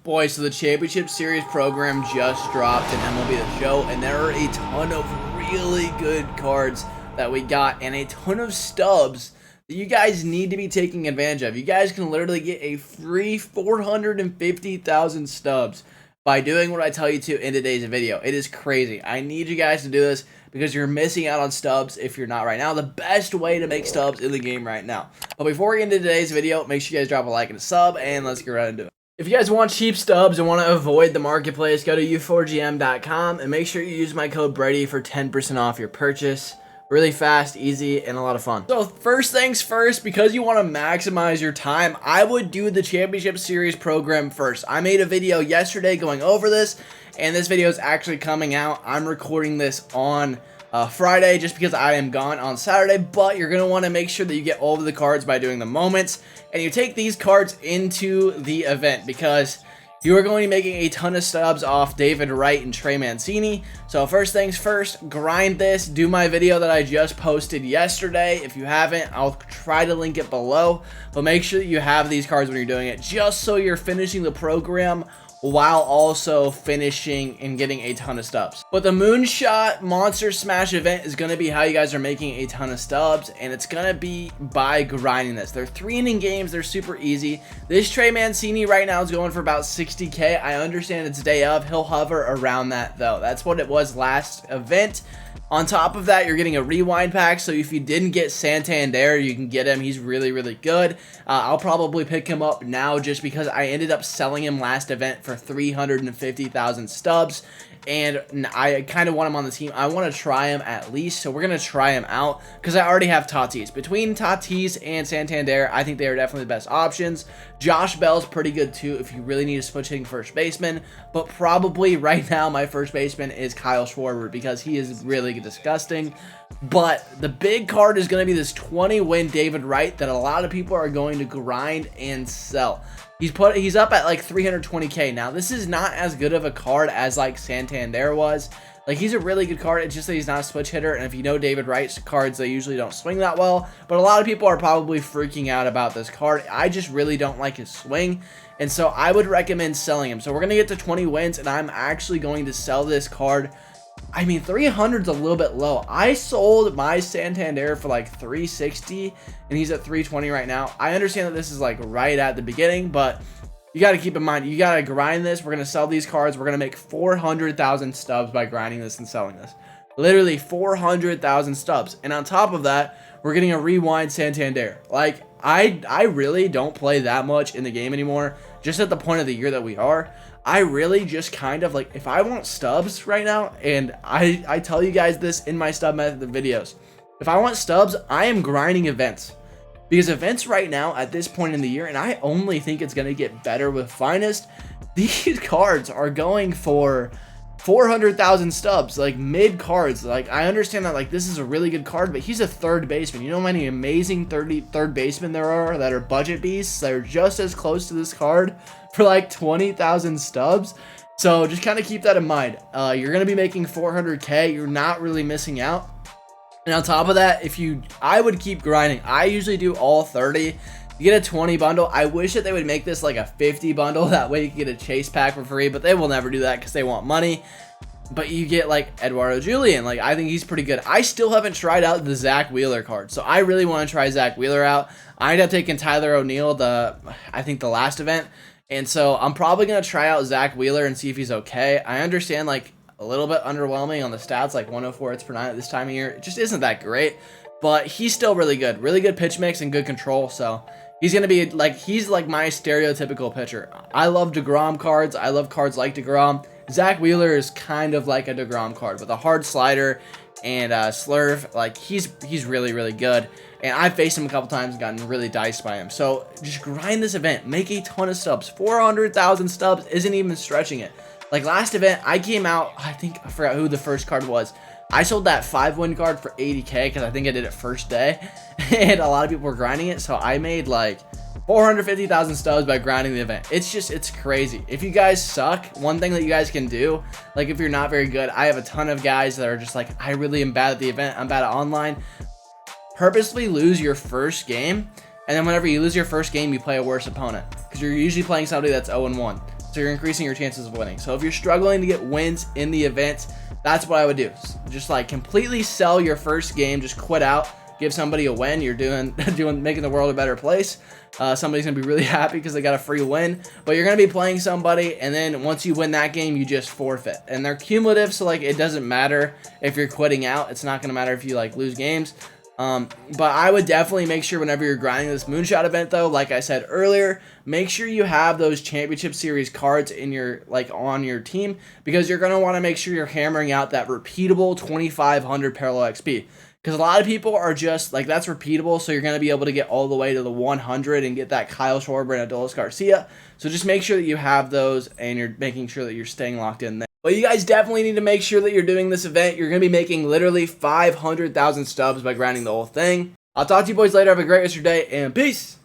Boys, so the Championship Series program just dropped in MLB The Show, and there are a ton of really good cards that we got, and a ton of stubs that you guys need to be taking advantage of. You guys can literally get a free 450,000 stubs by doing what I tell you to in today's video. It is crazy. I need you guys to do this because you're missing out on stubs if you're not right now. The best way to make stubs in the game right now. But before we get into today's video, make sure you guys drop a like and a sub, and let's get right into it. If you guys want cheap stubs and want to avoid the marketplace, go to u4gm.com and make sure you use my code Brady for 10% off your purchase. Really fast, easy, and a lot of fun. So first things first, because you want to maximize your time, I would do the Championship Series program first. I made a video yesterday going over this, and this video is actually coming out. I'm recording this on Friday just because I am gone on Saturday, but you're going to want to make sure that you get all of the cards by doing the moments, and you take these cards into the event because you are going to be making a ton of stubs off David Wright and Trey Mancini. So first things first, grind this. Do my video that I just posted yesterday. If you haven't, I'll try to link it below. But make sure that you have these cards when you're doing it, just so you're finishing the program while also finishing and getting a ton of stubs. But the Moonshot Monster Smash event is going to be how you guys are making a ton of stubs, and it's going to be by grinding this. They're 3-inning games. They're super easy. This Trey Mancini right now is going for about 60K. I understand it's day of. He'll hover around that, though. That's what it was last event. On top of that, you're getting a rewind pack, so if you didn't get Santander, you can get him. He's really, really good. I'll probably pick him up now just because I ended up selling him last event for 350,000 stubs, and I kind of want him on the team. I want to try him at least, so we're going to try him out because I already have Tatis. Between Tatis and Santander, I think they are definitely the best options. Josh Bell's pretty good too if you really need a switch hitting first baseman, but probably right now my first baseman is Kyle Schwarber because he is really disgusting. But the big card is going to be this 20-win David Wright that a lot of people are going to grind and sell. He's up at like 320K. Now, this is not as good of a card as like Santander was. Like, he's a really good card. It's just that he's not a switch hitter. And if you know David Wright's cards, they usually don't swing that well. But a lot of people are probably freaking out about this card. I just really don't like his swing. And so I would recommend selling him. So we're going to get to 20 wins, and I'm actually going to sell this card. I mean, 300 is a little bit low. I sold my Santander for like 360, and he's at 320 right now. I understand that this is like right at the beginning, but you got to keep in mind, you got to grind this. We're going to sell these cards. We're going to make 400,000 stubs by grinding this and selling this. Literally 400,000 stubs. And on top of that, we're getting a rewind Santander. Like, I really don't play that much in the game anymore, just at the point of the year that we are. I really just kind of like, if I want stubs right now, and I tell you guys this in my stub method videos, if I want stubs, I am grinding events. Because events right now at this point in the year, and I only think it's going to get better with Finest, these cards are going for 400,000 stubs, like mid cards. Like, I understand that like this is a really good card, but he's a third baseman. You know how many amazing third basemen there are that are budget beasts that are just as close to this card for like 20,000 stubs? So just kind of keep that in mind. You're going to be making 400K. You're not really missing out. And on top of that, I would keep grinding. I usually do all 30. You get a 20 bundle. I wish that they would make this like a 50 bundle. That way you can get a chase pack for free, but they will never do that because they want money. But you get like Eduardo Julian. Like, I think he's pretty good. I still haven't tried out the Zach Wheeler card, so I really want to try Zach Wheeler out. I ended up taking Tyler O'Neill I think the last event, and so I'm probably going to try out Zach Wheeler and see if he's okay. I understand like a little bit underwhelming on the stats, like 104 hits per 9 at this time of year. It just isn't that great, but he's still really good. Really good pitch mix and good control, so he's going to be like, he's like my stereotypical pitcher. I love DeGrom cards. I love cards like DeGrom. Zach Wheeler is kind of like a DeGrom card with a hard slider and slurve. Like, he's really, really good. And I've faced him a couple times and gotten really diced by him. So just grind this event. Make a ton of stubs. 400,000 stubs isn't even stretching it. Like, last event, I came out, I forgot who the first card was. I sold that 5-win card for 80K because I think I did it first day. And a lot of people were grinding it. So I made like 450,000 stubs by grinding the event. It's crazy. If you guys suck, one thing that you guys can do, like if you're not very good, I have a ton of guys that are just like, I really am bad at the event. I'm bad at online. Purposely lose your first game. And then whenever you lose your first game, you play a worse opponent because you're usually playing somebody that's 0-1. So you're increasing your chances of winning. So if you're struggling to get wins in the event, that's what I would do. Just like completely sell your first game, just quit out, give somebody a win. You're making the world a better place. Somebody's gonna be really happy because they got a free win, but you're gonna be playing somebody, and then once you win that game, you just forfeit. And they're cumulative, so like it doesn't matter if you're quitting out. It's not gonna matter if you like lose games. But I would definitely make sure whenever you're grinding this moonshot event, though, like I said earlier, make sure you have those championship series cards in your on your team, because you're gonna want to make sure you're hammering out that repeatable 2500 parallel XP. Because a lot of people are just like, that's repeatable, so you're going to be able to get all the way to the 100 and get that Kyle Schwarber and Adolis Garcia. So just make sure that you have those, and you're making sure that you're staying locked in there. But you guys definitely need to make sure that you're doing this event. You're going to be making literally 500,000 stubs by grinding the whole thing. I'll talk to you boys later. Have a great rest of your day, and peace!